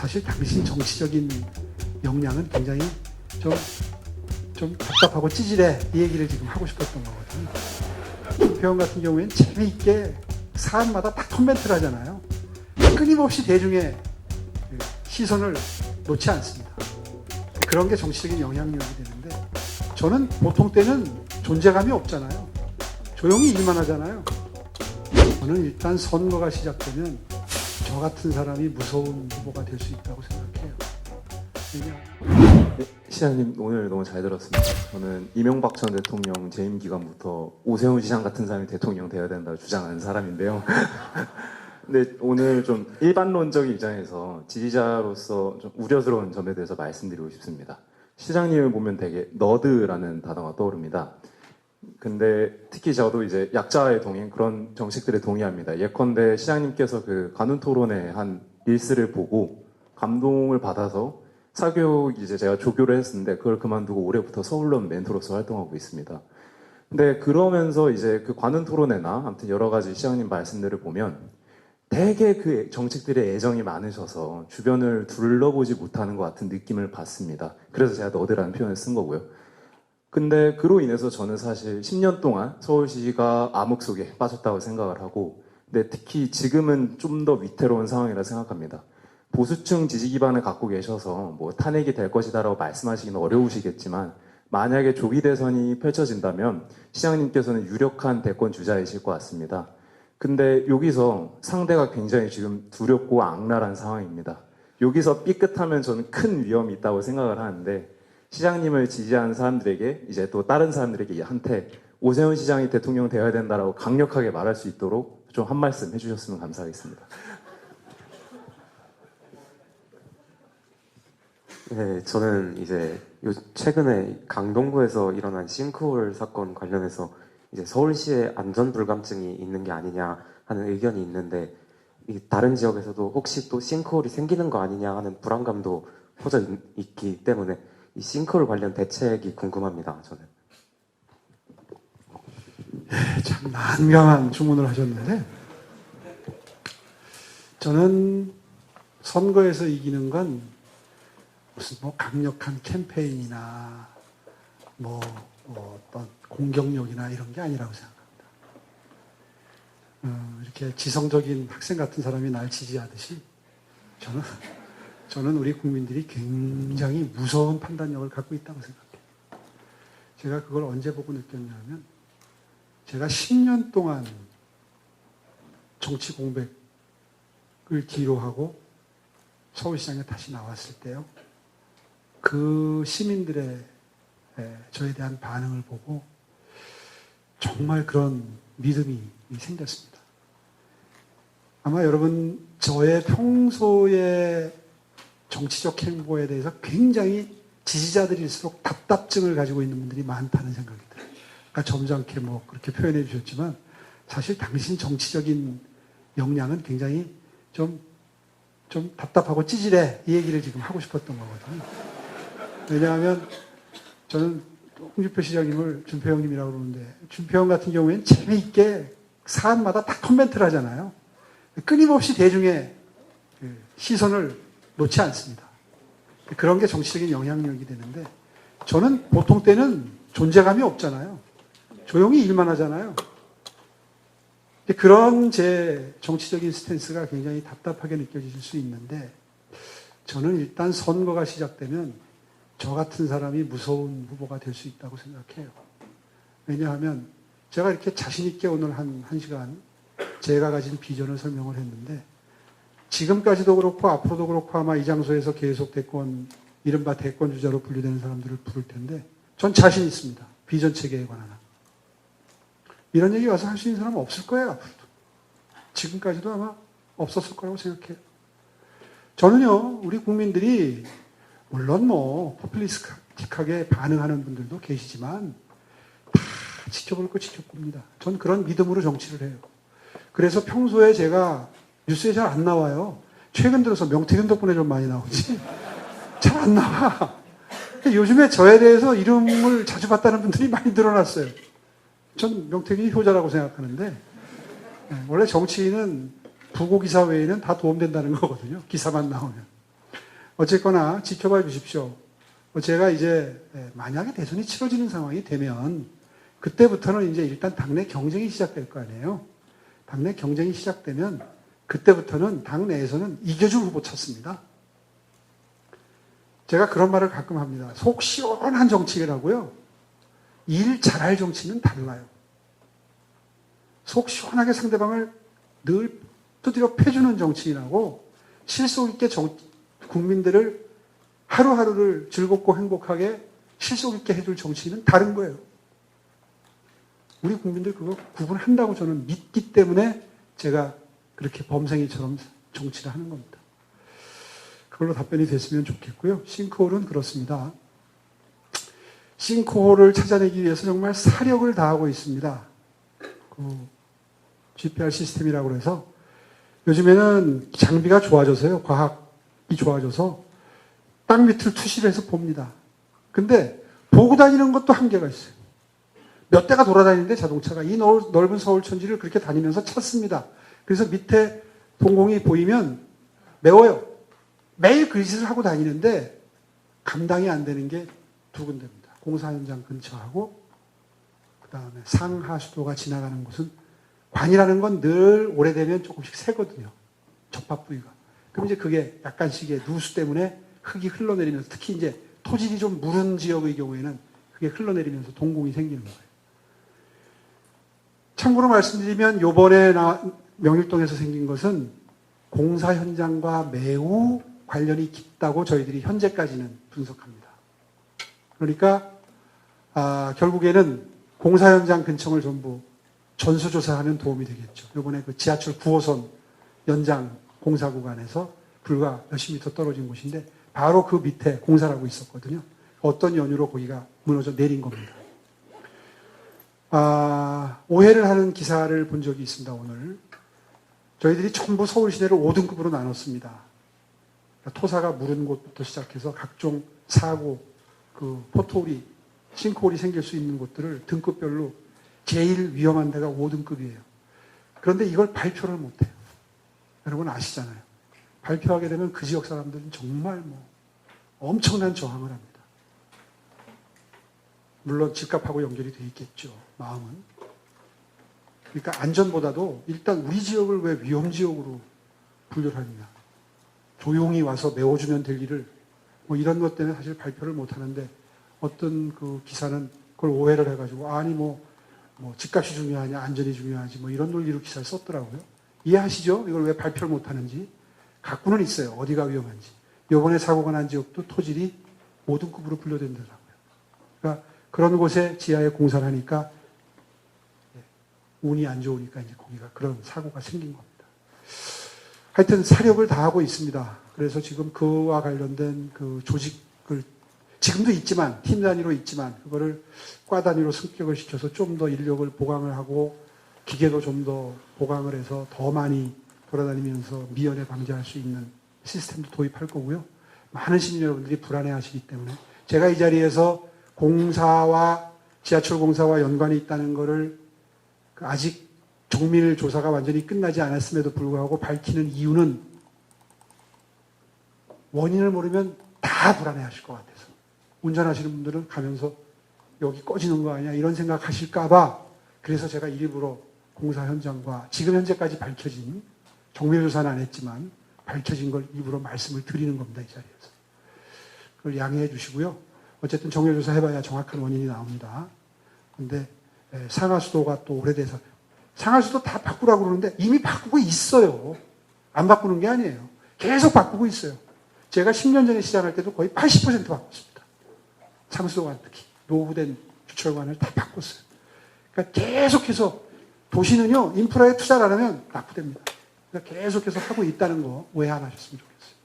사실 당신 정치적인 역량은 굉장히 좀 답답하고 찌질해. 이 얘기를 지금 하고 싶었던 거거든요. 김표현 같은 경우에는 재미있게 사안마다 다 코멘트를 하잖아요. 끊임없이 대중의 시선을 놓지 않습니다. 그런 게 정치적인 영향력이 되는데, 저는 보통 때는 존재감이 없잖아요. 조용히 일만 하잖아요. 저는 일단 선거가 시작되면 저 같은 사람이 무서운 후보가 될 수 있다고 생각해요. 네, 시장님 오늘 너무 잘 들었습니다. 저는 이명박 전 대통령 재임 기간부터 오세훈 시장 같은 사람이 대통령 되어야 된다고 주장하는 사람인데요. 근데 오늘 좀 일반론적인 입장에서 지지자로서 좀 우려스러운 점에 대해서 말씀드리고 싶습니다. 시장님을 보면 되게 너드라는 단어가 떠오릅니다. 근데 특히 저도 이제 약자의 동행 그런 정책들에 동의합니다. 예컨대 시장님께서 그 관훈 토론회 한 릴스를 보고 감동을 받아서 사교육 이제 제가 조교를 했었는데 그걸 그만두고 올해부터 서울론 멘토로서 활동하고 있습니다. 근데 그러면서 이제 그 관훈 토론회나 아무튼 여러 가지 시장님 말씀들을 보면 되게 그 정책들에 애정이 많으셔서 주변을 둘러보지 못하는 것 같은 느낌을 받습니다. 그래서 제가 너드라는 표현을 쓴 거고요. 근데 그로 인해서 저는 사실 10년 동안 서울시가 암흑 속에 빠졌다고 생각을 하고, 근데 특히 지금은 좀 더 위태로운 상황이라 생각합니다. 보수층 지지 기반을 갖고 계셔서 뭐 탄핵이 될 것이다라고 말씀하시기는 어려우시겠지만, 만약에 조기 대선이 펼쳐진다면 시장님께서는 유력한 대권 주자이실 것 같습니다. 근데 여기서 상대가 굉장히 지금 두렵고 악랄한 상황입니다. 여기서 삐끗하면 저는 큰 위험이 있다고 생각을 하는데, 시장님을 지지하는 사람들에게 이제 또 다른 사람들에게 한테 오세훈 시장이 대통령 되어야 된다라고 강력하게 말할 수 있도록 좀 한 말씀 해주셨으면 감사하겠습니다. 네, 저는 이제 최근에 강동구에서 일어난 싱크홀 사건 관련해서 이제 서울시에 안전 불감증이 있는 게 아니냐 하는 의견이 있는데, 다른 지역에서도 혹시 또 싱크홀이 생기는 거 아니냐 하는 불안감도 퍼져 있기 때문에 이 싱크홀 관련 대책이 궁금합니다. 저는. 참 난감한 주문을 하셨는데, 저는 선거에서 이기는 건 무슨 뭐 강력한 캠페인이나 뭐 어떤 공격력이나 이런 게 아니라고 생각합니다. 이렇게 지성적인 학생 같은 사람이 날 지지하듯이 저는 우리 국민들이 굉장히 무서운 판단력을 갖고 있다고 생각해요. 제가 그걸 언제 보고 느꼈냐면, 제가 10년 동안 정치 공백을 뒤로 하고 서울시장에 다시 나왔을 때요. 그 시민들의 저에 대한 반응을 보고 정말 그런 믿음이 생겼습니다. 아마 여러분, 저의 평소의 정치적 행보에 대해서 굉장히 지지자들일수록 답답증을 가지고 있는 분들이 많다는 생각이 들어요. 아까 점잖게 뭐 그렇게 표현해 주셨지만, 사실 당신 정치적인 역량은 굉장히 좀 답답하고 찌질해. 이 얘기를 지금 하고 싶었던 거거든요. 왜냐하면 저는 홍준표 시장님을 준표 형님이라고 그러는데, 준표 형 같은 경우에는 재미있게 사안마다 다 코멘트를 하잖아요. 끊임없이 대중의 시선을 놓지 않습니다. 그런 게 정치적인 영향력이 되는데, 저는 보통 때는 존재감이 없잖아요. 조용히 일만 하잖아요. 그런 제 정치적인 스탠스가 굉장히 답답하게 느껴질 수 있는데, 저는 일단 선거가 시작되면 저 같은 사람이 무서운 후보가 될 수 있다고 생각해요. 왜냐하면 제가 이렇게 자신 있게 오늘 한 시간 제가 가진 비전을 설명을 했는데, 지금까지도 그렇고 앞으로도 그렇고 아마 이 장소에서 계속 이른바 대권 주자로 분류되는 사람들을 부를 텐데, 전 자신 있습니다. 비전 체계에 관한 한. 이런 얘기 와서 할 수 있는 사람은 없을 거예요, 앞으로도. 지금까지도 아마 없었을 거라고 생각해요. 저는요, 우리 국민들이 물론 뭐 포퓰리스틱하게 반응하는 분들도 계시지만 다 지켜볼 거 지켜봅니다. 전 그런 믿음으로 정치를 해요. 그래서 평소에 제가 뉴스에 잘 안 나와요. 최근 들어서 명태균 덕분에 좀 많이 나오지. 잘 안 나와. 요즘에 저에 대해서 이름을 자주 봤다는 분들이 많이 늘어났어요. 전 명태균이 효자라고 생각하는데, 원래 정치인은 부고기사 외에는 다 도움된다는 거거든요. 기사만 나오면. 어쨌거나 지켜봐 주십시오. 제가 이제 만약에 대선이 치러지는 상황이 되면 그때부터는 이제 일단 당내 경쟁이 시작될 거 아니에요. 당내 경쟁이 시작되면 그때부터는 당내에서는 이겨줄 후보 찾습니다. 제가 그런 말을 가끔 합니다. 속 시원한 정치라고요. 일 잘할 정치는 달라요. 속 시원하게 상대방을 늘 두드려 패주는 정치인하고 실속 있게 국민들을 하루하루를 즐겁고 행복하게 실속 있게 해줄 정치인은 다른 거예요. 우리 국민들 그거 구분한다고 저는 믿기 때문에 제가 그렇게 범생이처럼 정치를 하는 겁니다. 그걸로 답변이 됐으면 좋겠고요. 싱크홀은 그렇습니다. 싱크홀을 찾아내기 위해서 정말 사력을 다하고 있습니다. GPR 시스템이라고 해서 요즘에는 장비가 좋아져서요. 과학이 좋아져서 땅 밑을 투시를 해서 봅니다. 근데 보고 다니는 것도 한계가 있어요. 몇 대가 돌아다니는데 자동차가 이 넓은 서울 천지를 그렇게 다니면서 찾습니다. 그래서 밑에 동공이 보이면 메워요. 매일 그 짓을 하고 다니는데 감당이 안 되는 게 두 군데입니다. 공사 현장 근처하고 그 다음에 상하수도가 지나가는 곳은 관이라는 건 늘 오래되면 조금씩 새거든요. 접합 부위가. 그럼 이제 그게 약간씩의 누수 때문에 흙이 흘러내리면서 특히 이제 토질이 좀 무른 지역의 경우에는 그게 흘러내리면서 동공이 생기는 거예요. 참고로 말씀드리면 요번에 명일동에서 생긴 것은 공사 현장과 매우 관련이 깊다고 저희들이 현재까지는 분석합니다. 그러니까 결국에는 공사 현장 근처를 전부 전수조사하면 도움이 되겠죠. 요번에 그 지하철 9호선 연장 공사 구간에서 불과 몇십 미터 떨어진 곳인데 바로 그 밑에 공사를 하고 있었거든요. 어떤 연유로 거기가 무너져 내린 겁니다. 오해를 하는 기사를 본 적이 있습니다, 오늘. 저희들이 전부 서울 시내를 5등급으로 나눴습니다. 그러니까 토사가 무른 곳부터 시작해서 각종 사고, 포토홀이, 싱크홀이 생길 수 있는 곳들을 등급별로 제일 위험한 데가 5등급이에요. 그런데 이걸 발표를 못해요. 여러분 아시잖아요. 발표하게 되면 그 지역 사람들은 정말 엄청난 저항을 합니다. 물론 집값하고 연결이 돼 있겠죠. 마음은. 그러니까 안전보다도 일단 우리 지역을 왜 위험지역으로 분류를 하느냐. 조용히 와서 메워주면 될 일을 이런 것 때문에 사실 발표를 못하는데 어떤 그 기사는 그걸 오해를 해가지고 아니 집값이 중요하냐 안전이 중요하지 이런 논리로 기사를 썼더라고요. 이해하시죠? 이걸 왜 발표를 못하는지. 갖고는 있어요. 어디가 위험한지. 이번에 사고가 난 지역도 토질이 5등급으로 분류된다고요. 그러니까 그런 곳에 지하에 공사를 하니까 운이 안 좋으니까 이제 거기가 그런 사고가 생긴 겁니다. 하여튼 사력을 다하고 있습니다. 그래서 지금 그와 관련된 그 조직을 지금도 있지만 팀 단위로 있지만 그거를 과 단위로 승격을 시켜서 좀 더 인력을 보강을 하고 기계도 좀 더 보강을 해서 더 많이 돌아다니면서 미연에 방지할 수 있는 시스템도 도입할 거고요. 많은 시민 여러분들이 불안해하시기 때문에 제가 이 자리에서 공사와 지하철 공사와 연관이 있다는 거를 아직 정밀 조사가 완전히 끝나지 않았음에도 불구하고 밝히는 이유는 원인을 모르면 다 불안해하실 것 같아서 운전하시는 분들은 가면서 여기 꺼지는 거 아니야 이런 생각 하실까봐 그래서 제가 일부러 공사 현장과 지금 현재까지 밝혀진 정밀 조사는 안 했지만 밝혀진 걸 일부러 말씀을 드리는 겁니다. 이 자리에서. 그걸 양해해 주시고요. 어쨌든 정밀 조사 해봐야 정확한 원인이 나옵니다. 근데 상하수도가 또 오래돼서 상하수도 다 바꾸라고 그러는데 이미 바꾸고 있어요. 안 바꾸는 게 아니에요. 계속 바꾸고 있어요. 제가 10년 전에 시작할 때도 거의 80% 바꿨습니다. 상수도관 특히 노후된 주철관을 다 바꿨어요. 그러니까 계속해서 도시는요 인프라에 투자를 안 하면 낙후됩니다. 그러니까 계속해서 하고 있다는 거 오해 안 하셨으면 좋겠어요.